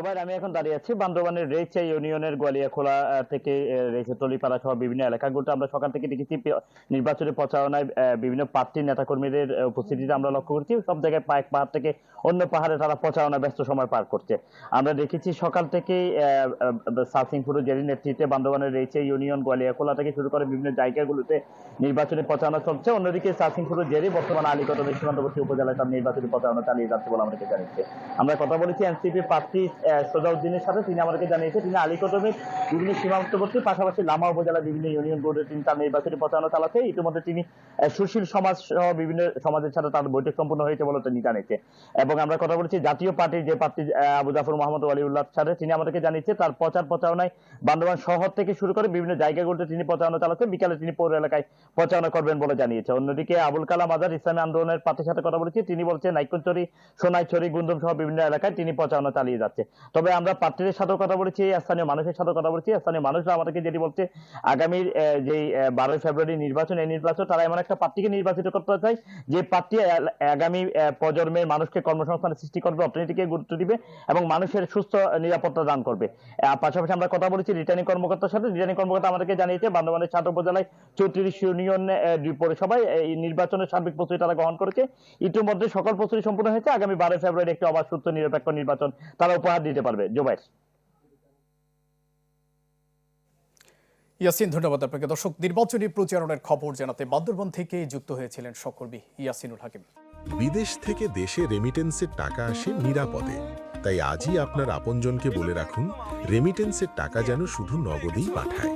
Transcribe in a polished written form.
জুবাইর, আমি এখন দাঁড়িয়ে আছি বান্দরবানের রেইচা ইউনিয়নের গোয়ালিয়াখোলা থেকে রেইচা টলিপাড়া সহ বিভিন্ন এলাকাগুলোতে আমরা সকাল থেকে দেখেছি নির্বাচনী প্রচারণায় বিভিন্ন প্রার্থী নেতাকর্মীদের উপস্থিতিতে আমরা লক্ষ্য করছি। সব জায়গায় এক পাহাড় থেকে অন্য পাহাড়ে তারা প্রচারণা ব্যস্ত সময় পার করছে। আমরা দেখেছি সকাল থেকেই সাসিংপুর জেরির নেতৃত্বে বান্দরবানের রেইচা ইউনিয়ন গোয়ালিয়াখোলা থেকে শুরু করে বিভিন্ন জায়গাগুলোতে নির্বাচনী প্রচারণা চলছে। অন্যদিকে সাসিংপুর জেরি বর্তমানে আলীকদমের সীমান্তবর্তী উপজেলায় তার নির্বাচনী প্রচারণা চালিয়ে যাচ্ছে বলে আমাদেরকে জানিয়েছে। আমরা কথা বলেছি এনসিপি প্রার্থী সোজাউদ্দিনের সাথে। তিনি আমাদেরকে জানিয়েছে তিনি আলীকদমের বিভিন্ন সীমান্তবর্তী পাশাপাশি লামা উপজেলার বিভিন্ন ইউনিয়ন বোর্ডে তিনি তার নির্বাচনী প্রচারণা চালাচ্ছে। ইতিমধ্যে তিনি সুশীল সমাজ সহ বিভিন্ন সমাজের সাথে তার বৈঠক সম্পন্ন হয়েছে বলে তিনি জানিয়েছে। এবং আমরা কথা বলেছি জাতীয় পার্টির যে প্রার্থী আবু জাফর মোহাম্মদ ওয়ালিউল্লাহর সাথে। তিনি আমাদেরকে জানিয়েছে তার প্রচারণায় বান্দরবান শহর থেকে শুরু করে বিভিন্ন জায়গাগুলোতে তিনি প্রচারণা চালাচ্ছেন। বিকালে তিনি পৌর এলাকায় প্রচারণা করবেন বলে জানিয়েছে। অন্যদিকে আবুল কালাম আজাদ ইসলামী আন্দোলনের প্রার্থীর সাথে কথা বলেছি। তিনি বলছেন নাইকনচুরি, সোনাইছড়ি, গুন্দম সহ বিভিন্ন এলাকায় তিনি প্রচারণা চালিয়ে যাচ্ছে। তবে আমরা প্রার্থীদের সাথেও কথা বলেছি, স্থানীয় মানুষের সাথে কথা বলেছি। স্থানীয় মানুষরা আমাদেরকে যেটি বলছে, আগামীর যে 12 ফেব্রুয়ারি নির্বাচন, এই নির্বাচন তারা এমন একটা প্রার্থীকে নির্বাচিত করতে চায় যে প্রার্থী আগামী প্রজন্মের মানুষকে কর্মসংস্থান সৃষ্টি করবে, অর্থনীতিকে গুরুত্ব দিবে এবং মানুষের সুস্থ নিরাপত্তা দান করবে। পাশাপাশি আমরা কথা বলেছি রিটার্নিং কর্মকর্তার সাথে। রিটার্নিং কর্মকর্তা আমাদেরকে জানিয়েছে বান্দরবানের 7 উপজেলায় 34 ইউনিয়ন পৌরসভায় এই নির্বাচনের সার্বিক প্রস্তুতি তারা গ্রহণ করেছে। ইতিমধ্যে সকল প্রস্তুতি সম্পূর্ণ হয়েছে। আগামী 12 ফেব্রুয়ারি একটি অবাধ, সুষ্ঠু, নিরপেক্ষ নির্বাচন তারা উপহার দিতে পারবে। জুবাইর। ইয়াসিন, ধন্যবাদ আপনাকে। দর্শক, নির্বাচনী প্রচারণার খবর জানাতে বান্দরবান থেকে যুক্ত হয়েছিলেন সহকর্মী ইয়াসিনুল হাকিম। বিদেশ থেকে দেশে রেমিটেন্সের টাকা আসে নিরাপদে। তাই আজই আপনার আপনজনকে বলে রাখুন, রেমিটেন্সের টাকা যেন শুধু নগদেই পাঠায়।